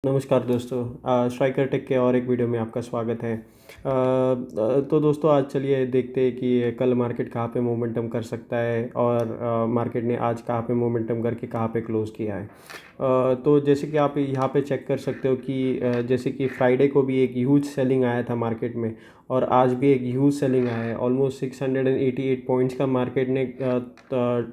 नमस्कार दोस्तों, striker take के और एक वीडियो में आपका स्वागत है। तो दोस्तों आज चलिए देखते हैं कि कल मार्केट कहाँ पे मोमेंटम कर सकता है और मार्केट ने आज कहाँ पे मोमेंटम करके कहाँ पे क्लोज़ किया है। तो जैसे कि आप यहाँ पे चेक कर सकते हो कि जैसे कि फ्राइडे को भी एक ह्यूज सेलिंग आया था मार्केट में और आज भी एक ह्यूज सेलिंग आया है। ऑलमोस्ट 688 पॉइंट्स का मार्केट ने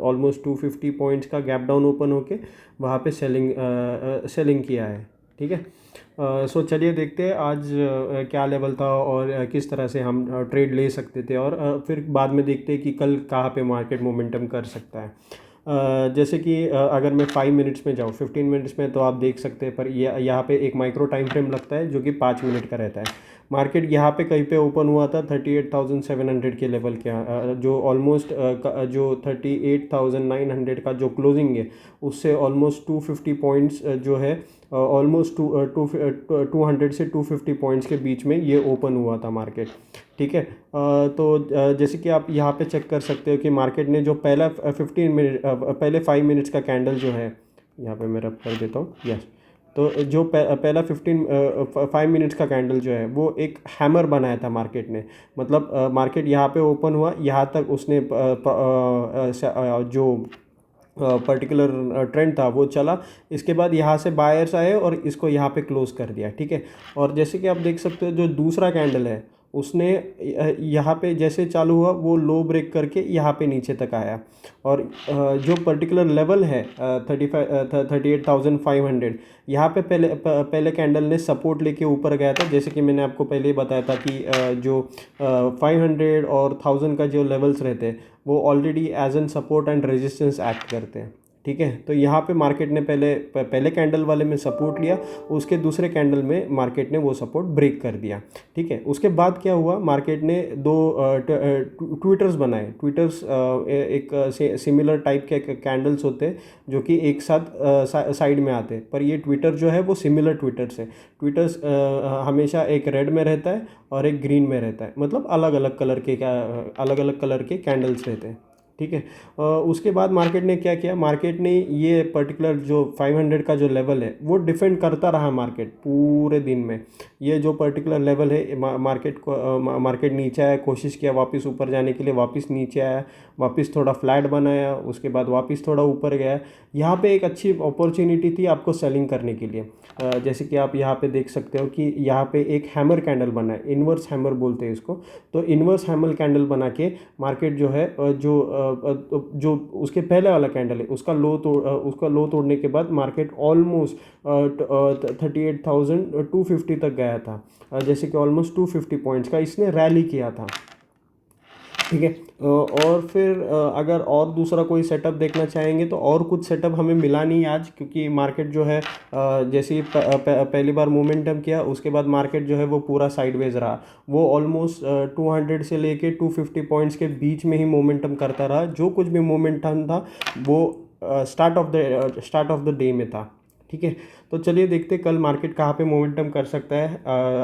ऑलमोस्ट 250 पॉइंट्स का गैप डाउन ओपन होके वहाँ पे सेलिंग किया है। ठीक है। सो चलिए देखते हैं आज क्या लेवल था और किस तरह से हम ट्रेड ले सकते थे और फिर बाद में देखते हैं कि कल कहाँ पे मार्केट मोमेंटम कर सकता है। जैसे कि अगर मैं 5 मिनट्स में जाऊँ 15 मिनट्स में तो आप देख सकते हैं, पर ये यहाँ पे एक माइक्रो टाइम फ्रेम लगता है जो कि 5 मिनट का रहता है। मार्केट यहाँ पे कहीं पे ओपन हुआ था 38,700 के लेवल के जो ऑलमोस्ट जो 38,900 का जो क्लोजिंग है उससे ऑलमोस्ट 250 पॉइंट्स जो है ऑलमोस्ट 200 से 250 पॉइंट्स के बीच में ये ओपन हुआ था मार्केट। ठीक है। तो जैसे कि आप यहाँ पे चेक कर सकते हो कि मार्केट ने जो पहला 15 मिनट पहले 5 मिनट्स का कैंडल जो है यहाँ पे मैं रब कर देता हूँ। यस। तो जो पहला 5 मिनट्स का कैंडल जो है वो एक हैमर बनाया था मार्केट ने। मतलब मार्केट यहाँ पे ओपन हुआ, यहाँ तक उसने जो पर्टिकुलर ट्रेंड था वो चला। इसके बाद यहाँ से बायर्स आए और इसको यहाँ पे क्लोज़ कर दिया। ठीक है। और जैसे कि आप देख सकते हो जो दूसरा कैंडल है उसने यहाँ पे जैसे चालू हुआ वो लो ब्रेक करके यहाँ पे नीचे तक आया और जो पर्टिकुलर लेवल है 38,500 यहाँ पे पहले कैंडल ने सपोर्ट लेके ऊपर गया था। जैसे कि मैंने आपको पहले ही बताया था कि जो 500 और 1000 का जो लेवल्स रहते हैं वो already as an support and resistance act करते हैं। ठीक है। तो यहाँ पे मार्केट ने पहले कैंडल वाले में सपोर्ट लिया, उसके दूसरे कैंडल में मार्केट ने वो सपोर्ट ब्रेक कर दिया। ठीक है। उसके बाद क्या हुआ, मार्केट ने दो ट्विटर्स बनाए। ट्विटर्स एक सिमिलर टाइप के कैंडल्स होते हैं जो कि एक साथ साइड में आते हैं, पर ये ट्विटर जो है वो सिमिलर ट्विटर्स है। ट्विटर्स हमेशा एक रेड में रहता है और एक ग्रीन में रहता है, मतलब अलग अलग कलर के कैंडल्स रहते हैं। ठीक है। उसके बाद मार्केट ने क्या किया, मार्केट ने ये पर्टिकुलर जो 500 का जो लेवल है वो डिफेंड करता रहा मार्केट पूरे दिन में। ये जो पर्टिकुलर लेवल है मार्केट नीचे आया, कोशिश किया वापस ऊपर जाने के लिए, वापस नीचे आया, वापस थोड़ा फ्लैट बनाया, उसके बाद वापस थोड़ा ऊपर गया। यहाँ पे एक अच्छी अपॉर्चुनिटी थी आपको सेलिंग करने के लिए। जैसे कि आप यहाँ पे देख सकते हो कि यहाँ पे एक हैमर कैंडल बना है, इन्वर्स हैमर बोलते हैं इसको। तो इन्वर्स हैमर कैंडल बना के मार्केट जो है जो उसके पहले वाला कैंडल है उसका लो तोड़ने के बाद मार्केट ऑलमोस्ट 38,250 तक गया था। जैसे कि ऑलमोस्ट 250 पॉइंट्स का इसने रैली किया था। ठीक है। और फिर अगर और दूसरा कोई सेटअप देखना चाहेंगे तो और कुछ सेटअप हमें मिला नहीं आज, क्योंकि मार्केट जो है जैसे ही पहली बार मोमेंटम किया उसके बाद मार्केट जो है वो पूरा साइडवेज रहा। वो ऑलमोस्ट 200 से लेके 250 पॉइंट्स के बीच में ही मोमेंटम करता रहा। जो कुछ भी मोमेंटम था वो स्टार्ट ऑफ द डे में था। ठीक है। तो चलिए देखते हैं कल मार्केट कहाँ पे मोमेंटम कर सकता है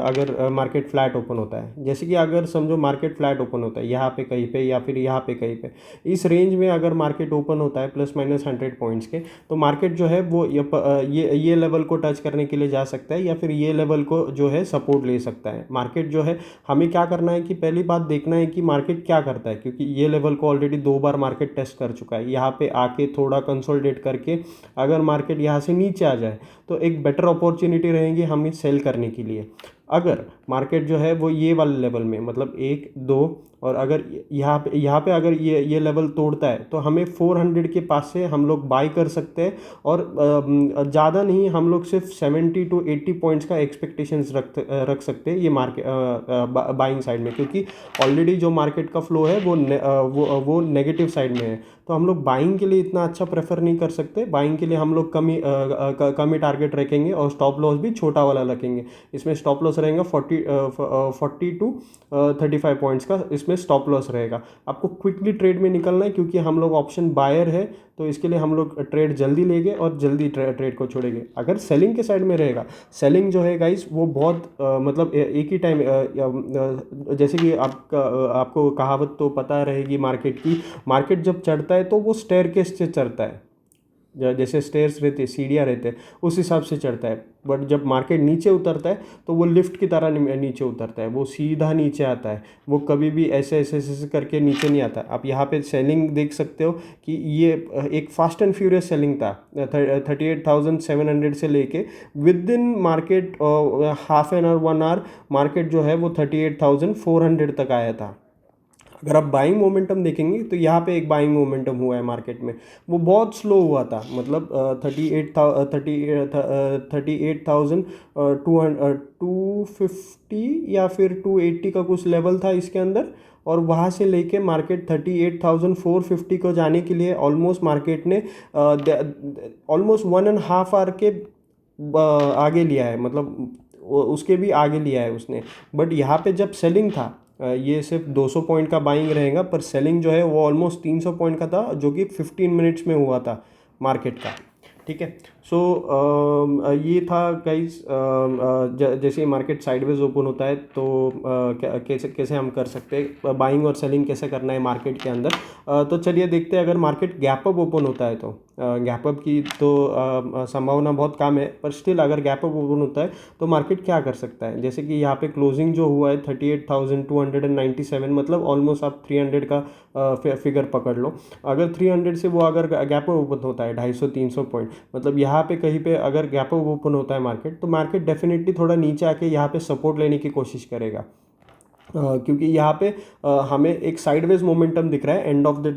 अगर मार्केट फ्लैट ओपन होता है। जैसे कि अगर समझो मार्केट फ्लैट ओपन होता है यहाँ पे कहीं पे या फिर यहाँ पे कहीं पे, इस रेंज में अगर मार्केट ओपन होता है प्लस माइनस 100 पॉइंट्स के, तो मार्केट जो है वो ये लेवल को टच करने के लिए जा सकता है या फिर ये लेवल को जो है सपोर्ट ले सकता है। मार्केट जो है हमें क्या करना है कि पहली बात देखना है कि मार्केट क्या करता है, क्योंकि ये लेवल को ऑलरेडी 2 बार मार्केट टेस्ट कर चुका है। यहाँ पे आके थोड़ा कंसोलिडेट करके अगर मार्केट यहाँ से नीचे आ जाए तो एक बेटर अपॉर्चुनिटी रहेंगी हमें सेल करने के लिए। अगर मार्केट जो है वो ये वाले लेवल में, मतलब 1 2, और अगर यहाँ पे अगर ये लेवल तोड़ता है तो हमें 400 के पास से हम लोग बाई कर सकते हैं। और ज़्यादा नहीं, हम लोग सिर्फ 70 to 80 पॉइंट्स का एक्सपेक्टेशंस रख सकते हैं ये मार्केट बाइंग साइड में, क्योंकि ऑलरेडी जो मार्केट का फ्लो है वो नेगेटिव साइड में है। तो हम लोग बाइंग के लिए इतना अच्छा प्रेफर नहीं कर सकते। बाइंग के लिए हम लोग कम ही टारगेट रखेंगे और स्टॉप लॉस भी छोटा वाला रखेंगे। इसमें स्टॉप लॉस रहेगा 40 to 35 पॉइंट्स का इसमें स्टॉप लॉस रहेगा। आपको क्विकली ट्रेड में निकलना है, क्योंकि हम लोग ऑप्शन बायर है तो इसके लिए हम लोग ट्रेड जल्दी लेंगे और जल्दी ट्रेड को छोड़ेंगे। अगर सेलिंग के साइड में रहेगा, सेलिंग जो है गाइस वो बहुत मतलब एक ही टाइम जैसे कि आपको कहावत तो पता रहेगी मार्केट की, मार्केट जब चढ़ता है तो वो स्टेयरकेस से चढ़ता है। जैसे स्टेयर्स रहते हैं, सीढ़ियाँ रहते हैं, उस हिसाब से चढ़ता है। बट जब मार्केट नीचे उतरता है तो वो लिफ्ट की तरह नीचे उतरता है, वो सीधा नीचे आता है, वो कभी भी ऐसे ऐसे ऐसे करके नीचे नहीं आता। आप यहाँ पे सेलिंग देख सकते हो कि ये एक फास्ट एंड फ्यूरियस सेलिंग था 38,700 से लेके within market half an hour 1 hour market जो है वो 38,400 तक आया था। अगर आप बाइंग मोमेंटम देखेंगे तो यहाँ पे एक बाइंग मोमेंटम हुआ है मार्केट में, वो बहुत स्लो हुआ था, मतलब 38,000 250 या फिर 280 का कुछ लेवल था इसके अंदर। और वहाँ से लेके मार्केट 38,450 को जाने के लिए ऑलमोस्ट मार्केट ने ऑलमोस्ट 1.5 आवर के आगे लिया है, मतलब उसके भी आगे लिया है उसने। बट यहाँ पे जब सेलिंग था, ये सिर्फ 200 पॉइंट का बाइंग रहेगा, पर सेलिंग जो है वो ऑलमोस्ट 300 पॉइंट का था, जो कि 15 मिनट्स में हुआ था मार्केट का। ठीक है। सो ये था गाइस, जैसे मार्केट साइडवेज ओपन होता है तो कैसे कैसे हम कर सकते हैं बाइंग और सेलिंग, कैसे करना है मार्केट के अंदर। तो चलिए देखते हैं, अगर मार्केट गैप अप ओपन होता है तो गैप अप की तो संभावना बहुत कम है, पर स्टिल अगर गैप अप ओपन होता है तो मार्केट क्या कर सकता है। जैसे कि यहाँ पे क्लोजिंग जो हुआ है 38,297, मतलब ऑलमोस्ट आप 300 का फिगर पकड़ लो। अगर 300 से वो अगर गैप अप ओपन होता है 250-300 पॉइंट, मतलब यहाँ पे कहीं पे अगर गैप अप ओपन होता है मार्केट, तो मार्केट डेफिनेटली थोड़ा नीचे आके यहाँ पे सपोर्ट लेने की कोशिश करेगा। क्योंकि यहाँ पे हमें एक साइडवेज मोमेंटम दिख रहा है एंड ऑफ द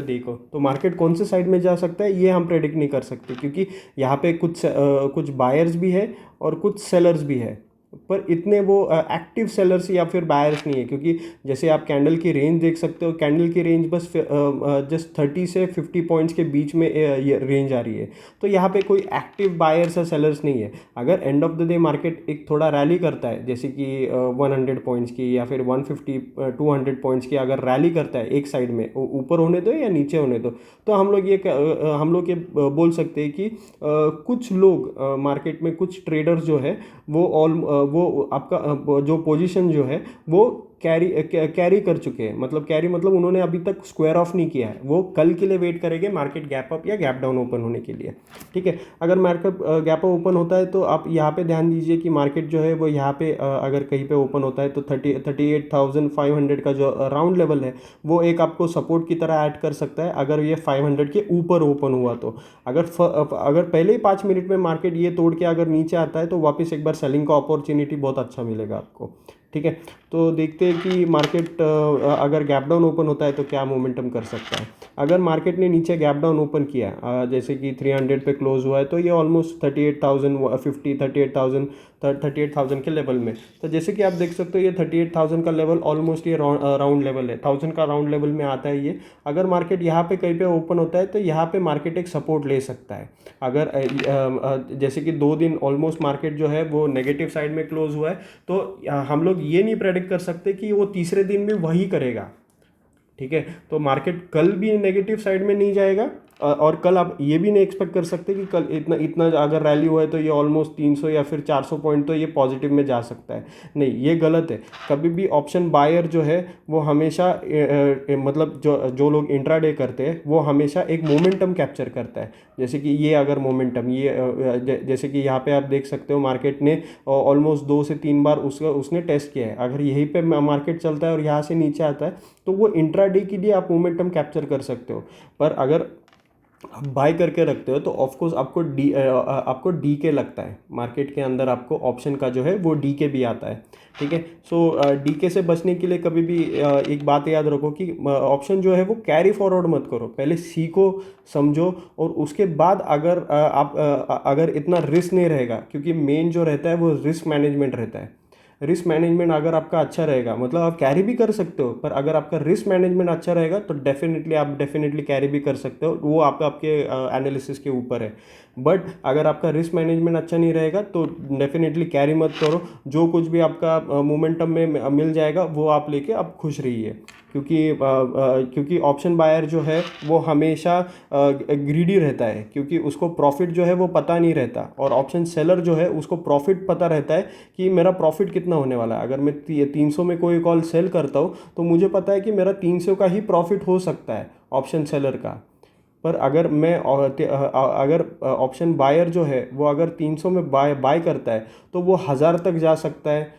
डे को। तो मार्केट कौन से साइड में जा सकता है ये हम प्रेडिक्ट नहीं कर सकते, क्योंकि यहाँ पे कुछ बायर्स भी है और कुछ सेलर्स भी है, पर इतने वो एक्टिव सेलर्स या फिर बायर्स नहीं है। क्योंकि जैसे आप कैंडल की रेंज देख सकते हो, कैंडल की रेंज बस जस्ट 30 से 50 पॉइंट्स के बीच में ये रेंज आ रही है। तो यहाँ पे कोई एक्टिव बायर्स या सेलर्स नहीं है। अगर end of the day market एक थोड़ा रैली करता है, जैसे कि 100 पॉइंट्स की या फिर 150 200 पॉइंट्स की अगर रैली करता है एक साइड में, ऊपर होने दो या नीचे होने दो, तो हम लोग ये बोल सकते हैं कि कुछ लोग मार्केट में, कुछ ट्रेडर्स जो है वो आपका जो पोजीशन जो है वो कैरी कर चुके हैं। मतलब कैरी मतलब उन्होंने अभी तक स्क्वायर ऑफ नहीं किया है, वो कल के लिए वेट करेंगे मार्केट गैप अप या गैप डाउन ओपन होने के लिए। ठीक है। अगर मार्केट गैप अप ओपन होता है तो आप यहाँ पे ध्यान दीजिए कि मार्केट जो है वो यहाँ पे अगर कहीं पे ओपन होता है तो 38,500 का जो राउंड लेवल है वो एक आपको सपोर्ट की तरह ऐड कर सकता है, अगर ये 500 के ऊपर ओपन हुआ तो। अगर पहले ही 5 मिनट में मार्केट ये तोड़ के अगर नीचे आता है तो वापस एक बार सेलिंग का अपॉर्चुनिटी बहुत अच्छा मिलेगा आपको। ठीक है। तो देखते हैं कि मार्केट अगर गैप डाउन ओपन होता है तो क्या मोमेंटम कर सकता है। अगर मार्केट ने नीचे गैप डाउन ओपन किया जैसे कि 300 पे क्लोज हुआ है, तो ये ऑलमोस्ट 38,050 38,000 के लेवल में। तो जैसे कि आप देख सकते हो ये 38,000 का लेवल ऑलमोस्ट ये राउंड लेवल है, 1000 का राउंड लेवल में आता है ये। अगर मार्केट यहाँ पे कहीं पे ओपन होता है तो यहाँ पे मार्केट एक सपोर्ट ले सकता है। अगर जैसे कि 2 दिन ऑलमोस्ट मार्केट जो है वो नेगेटिव साइड में क्लोज हुआ है, तो हम लोग ये नहीं प्रेडिक्ट कर सकते कि वो तीसरे दिन भी वही करेगा। ठीक है। तो मार्केट कल भी नेगेटिव साइड में नहीं जाएगा, और कल आप ये भी नहीं एक्सपेक्ट कर सकते कि कल इतना इतना अगर रैली हुआ है तो ये ऑलमोस्ट 300 या फिर 400 पॉइंट तो ये पॉजिटिव में जा सकता है। नहीं, ये गलत है। कभी भी ऑप्शन बायर जो है वो हमेशा मतलब जो लोग इंट्राडे करते हैं वो हमेशा एक मोमेंटम कैप्चर करता है। जैसे कि ये अगर मोमेंटम जैसे कि यहाँ पे आप देख सकते हो मार्केट ने ऑलमोस्ट 2 से 3 बार उसने टेस्ट किया है। अगर यहीं पे मार्केट चलता है और यहाँ से नीचे आता है तो वो इंट्राडे के लिए आप मोमेंटम कैप्चर कर सकते हो। पर अगर आप बाय करके रखते हो तो ऑफकोर्स आपको डी के लगता है मार्केट के अंदर, आपको ऑप्शन का जो है वो डी के भी आता है। ठीक है। सो डी के से बचने के लिए कभी भी एक बात याद रखो कि ऑप्शन जो है वो कैरी फॉरवर्ड मत करो, पहले सीखो समझो, और उसके बाद अगर इतना रिस्क नहीं रहेगा, क्योंकि मेन जो रहता है वो रिस्क मैनेजमेंट रहता है। रिस्क मैनेजमेंट अगर आपका अच्छा रहेगा, मतलब आप कैरी भी कर सकते हो, पर अगर आपका रिस्क मैनेजमेंट अच्छा रहेगा तो डेफिनेटली कैरी भी कर सकते हो, वो आपके एनालिसिस के ऊपर है। बट अगर आपका रिस्क मैनेजमेंट अच्छा नहीं रहेगा तो डेफिनेटली कैरी मत करो। जो कुछ भी आपका मोमेंटम में मिल जाएगा वो आप लेके आप खुश रहिए, क्योंकि ऑप्शन बायर जो है वो हमेशा ग्रीडी रहता है, क्योंकि उसको प्रॉफिट जो है वो पता नहीं रहता, और ऑप्शन सेलर जो है उसको प्रॉफिट पता रहता है कि मेरा प्रॉफिट कितना होने वाला है। अगर मैं 300 में कोई कॉल सेल करता हूँ तो मुझे पता है कि मेरा 300 का ही प्रॉफिट हो सकता है ऑप्शन सेलर का। पर अगर मैं अगर ऑप्शन बायर जो है वो अगर 300 में बाय करता है तो वो 1000 तक जा सकता है,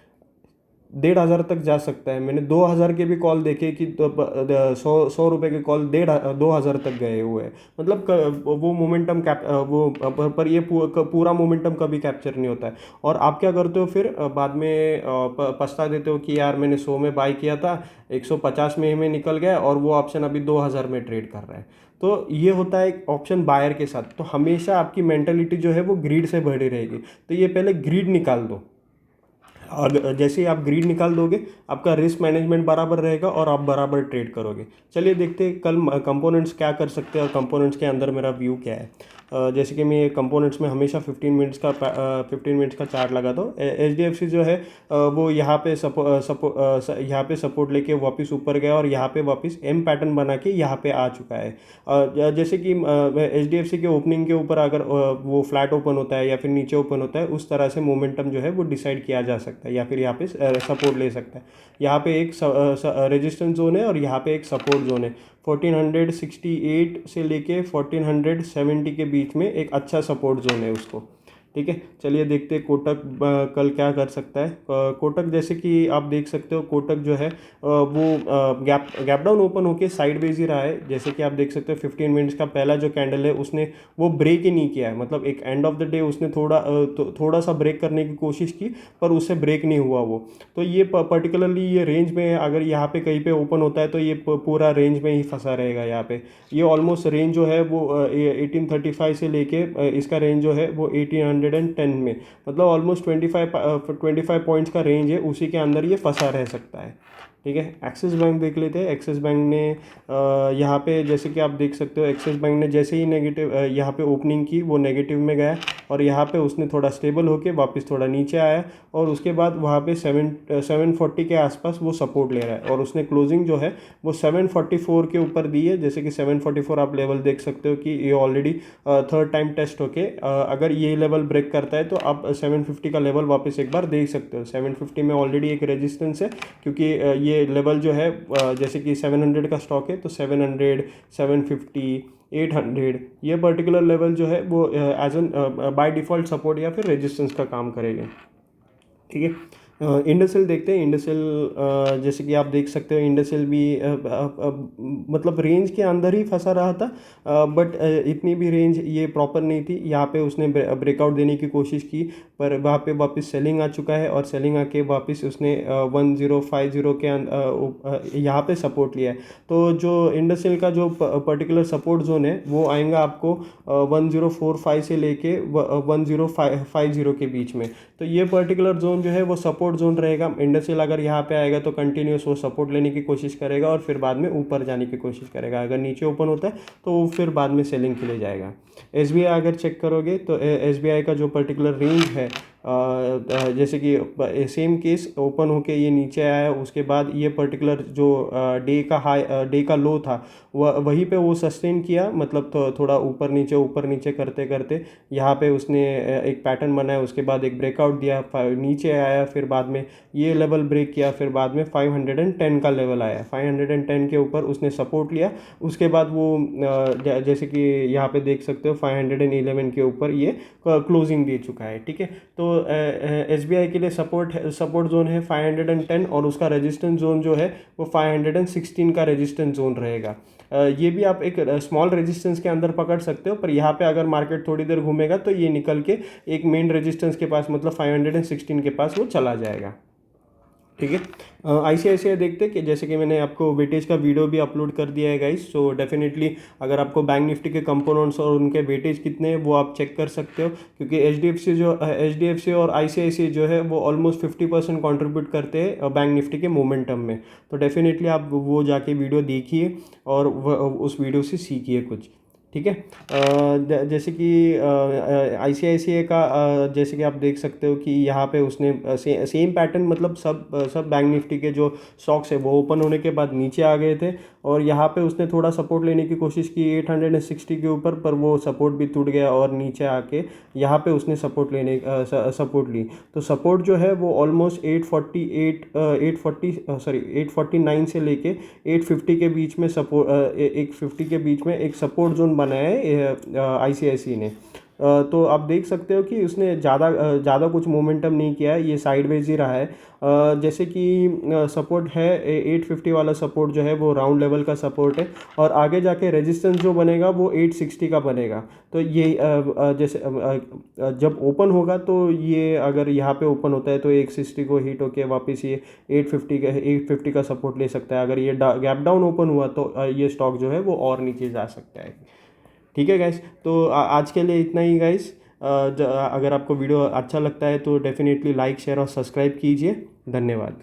1500 तक जा सकता है। मैंने 2000 के भी कॉल देखे कि तो 100 रुपये के कॉल 2000 तक गए हुए हैं। मतलब वो मोमेंटम पर ये पूरा मोमेंटम कभी कैप्चर नहीं होता है। और आप क्या करते हो फिर बाद में पछता देते हो कि यार मैंने 100 में बाई किया था, 150 में निकल गया और वो ऑप्शन अभी 2000 में ट्रेड कर रहा है। तो ये होता है एक ऑप्शन बायर के साथ। तो हमेशा आपकी मेंटेलिटी जो है वो ग्रीड से भरी रहेगी। तो ये पहले ग्रीड निकाल दो। जैसे ही आप ग्रीड निकाल दोगे आपका रिस्क मैनेजमेंट बराबर रहेगा और आप बराबर ट्रेड करोगे। चलिए देखते हैं कल कंपोनेंट्स क्या कर सकते हैं और कंपोनेंट्स के अंदर मेरा व्यू क्या है। जैसे कि मैं कंपोनेंट्स में हमेशा 15 मिनट्स का चार्ट लगाता हूँ। HDFC जो है वो यहाँ पे यहाँ पे सपोर्ट लेके वापस ऊपर गया और यहाँ पे वापस एम पैटर्न बना के यहाँ पे आ चुका है। जैसे कि HDFC के ओपनिंग के ऊपर अगर वो फ्लैट ओपन होता है या फिर नीचे ओपन होता है, उस तरह से मोमेंटम जो है वो डिसाइड किया जा सकता है या फिर यहाँ पे सपोर्ट ले सकता है। यहाँ पे एक रेजिस्टेंस जोन है और यहाँ पे एक सपोर्ट जोन है। 1468 से लेके 1470 के बीच में एक अच्छा सपोर्ट जोन है उसको। ठीक है, चलिए देखते हैं कोटक कल क्या कर सकता है। कोटक जैसे कि आप देख सकते हो, कोटक जो है वो गैप डाउन ओपन होके साइडवेज ही रहा है। जैसे कि आप देख सकते हो 15 मिनट्स का पहला जो कैंडल है उसने वो ब्रेक ही नहीं किया है। मतलब एक एंड ऑफ द डे उसने थोड़ा सा ब्रेक करने की कोशिश की पर उससे ब्रेक नहीं हुआ वो। तो ये पर्टिकुलरली ये रेंज में है। अगर यहाँ पे कहीं पे ओपन होता है तो ये पूरा रेंज में ही फंसा रहेगा। यहाँ पे ये ऑलमोस्ट रेंज जो है वो 1835 से लेके इसका रेंज जो है वो 1810 में, मतलब ऑलमोस्ट 25 पॉइंट्स का रेंज है, उसी के अंदर ये फंसा रह सकता है। ठीक है, एक्सिस बैंक देख लेते हैं। एक्सिस बैंक ने यहाँ पे जैसे कि आप देख सकते हो, एक्सिस बैंक ने जैसे ही नेगेटिव यहाँ पे ओपनिंग की वो नेगेटिव में गया और यहाँ पे उसने थोड़ा स्टेबल होके वापस थोड़ा नीचे आया और उसके बाद वहाँ पे 740 के आसपास वो सपोर्ट ले रहा है और उसने क्लोजिंग जो है वो 744 के ऊपर दी है। जैसे कि 744 आप लेवल देख सकते हो कि ये ऑलरेडी थर्ड टाइम टेस्ट होके अगर ये लेवल ब्रेक करता है तो आप 750 का लेवल वापस एक बार देख सकते हो। 750 में ऑलरेडी एक रेजिस्टेंस है, क्योंकि ये लेवल जो है जैसे कि 700 का स्टॉक है तो 700, 750, 800 ये पर्टिकुलर लेवल जो है वो as an by default support या फिर रेजिस्टेंस का काम करेगा। ठीक है, इंडसइल देखते हैं। इंडसइल जैसे कि आप देख सकते हो, इंडसइल भी मतलब रेंज के अंदर ही फंसा रहा था, बट इतनी भी रेंज ये प्रॉपर नहीं थी। यहाँ पे उसने ब्रेकआउट देने की कोशिश की पर वहाँ पे वापस सेलिंग आ चुका है और सेलिंग आके वापस उसने 1050 के यहाँ पे सपोर्ट लिया है। तो जो इंडसइल का जो पर्टिकुलर सपोर्ट जोन है वो आएगा आपको 1045 से लेके 1050 के बीच में। तो ये पर्टिकुलर जोन जो है वो सपोर्ट जोन रहेगा। इंडसइल अगर यहाँ पे आएगा तो कंटिन्यूस वो सपोर्ट लेने की कोशिश करेगा और फिर बाद में ऊपर जाने की कोशिश करेगा। अगर नीचे ओपन होता है तो वो फिर बाद में सेलिंग के लिए जाएगा। SBI अगर चेक करोगे तो SBI का जो पर्टिकुलर रेंज है जैसे कि सेम केस ओपन होके ये नीचे आया, उसके बाद ये पर्टिकुलर जो डे का लो था वहीं पे वो सस्टेन किया। मतलब थोड़ा ऊपर नीचे करते करते यहाँ पे उसने एक पैटर्न बनाया, उसके बाद एक ब्रेकआउट दिया, नीचे आया, फिर बाद में ये लेवल ब्रेक किया, फिर बाद में 510 का लेवल आया, 510 के ऊपर उसने सपोर्ट लिया। उसके बाद वो जैसे कि यहाँ पे देख सकते हो 511 के ऊपर ये क्लोजिंग दे चुका है। ठीक है, तो SBI के लिए सपोर्ट जोन है 510 और उसका रेजिस्टेंस जोन जो है वो 516 का रेजिस्टेंस जोन रहेगा। ये भी आप एक स्मॉल रेजिस्टेंस के अंदर पकड़ सकते हो, पर यहाँ पे अगर मार्केट थोड़ी देर घूमेगा तो ये निकल के एक मेन रेजिस्टेंस के पास मतलब 516 के पास वो चला जाएगा। ठीक है, ICICI देखते हैं कि जैसे कि मैंने आपको वेटेज का वीडियो भी अपलोड कर दिया है गाइस। सो डेफिनेटली अगर आपको बैंक निफ्टी के कंपोनेंट्स और उनके वेटेज कितने हैं वो आप चेक कर सकते हो, क्योंकि HDFC और ICICI जो है वो ऑलमोस्ट 50% कॉन्ट्रीब्यूट करते हैं बैंक निफ्टी के मोमेंटम में। तो डेफिनेटली आप वो जाके वीडियो देखिए और उस वीडियो से सीखिए कुछ। ठीक है, जैसे कि ICICI का जैसे कि आप देख सकते हो कि यहाँ पे उसने सेम पैटर्न, मतलब सब बैंक निफ्टी के जो स्टॉक्स है वो ओपन होने के बाद नीचे आ गए थे और यहाँ पे उसने थोड़ा सपोर्ट लेने की कोशिश की 860 के ऊपर, पर वो सपोर्ट भी टूट गया और नीचे आके यहाँ पे उसने सपोर्ट ली। तो सपोर्ट जो है वो ऑलमोस्ट 849 से लेके 850 के बीच में सपोर्ट 850 के बीच में एक सपोर्ट जोन बनाया है ICICI ने। तो आप देख सकते हो कि उसने ज़्यादा कुछ मोमेंटम नहीं किया है, ये साइडवेज ही रहा है। जैसे कि सपोर्ट है 850 वाला सपोर्ट जो है वो राउंड लेवल का सपोर्ट है, और आगे जाके रेजिस्टेंस जो बनेगा वो 860 का बनेगा। तो ये जैसे जब ओपन होगा तो ये अगर यहाँ पे ओपन होता है तो 860 को हिट होके वापस ये 850 का सपोर्ट ले सकता है। अगर ये गैप डाउन ओपन हुआ तो ये स्टॉक जो है वो और नीचे जा सकता है। ठीक है गाइस, तो आज के लिए इतना ही गाइस। अगर आपको वीडियो अच्छा लगता है तो डेफिनेटली लाइक शेयर और सब्सक्राइब कीजिए। धन्यवाद।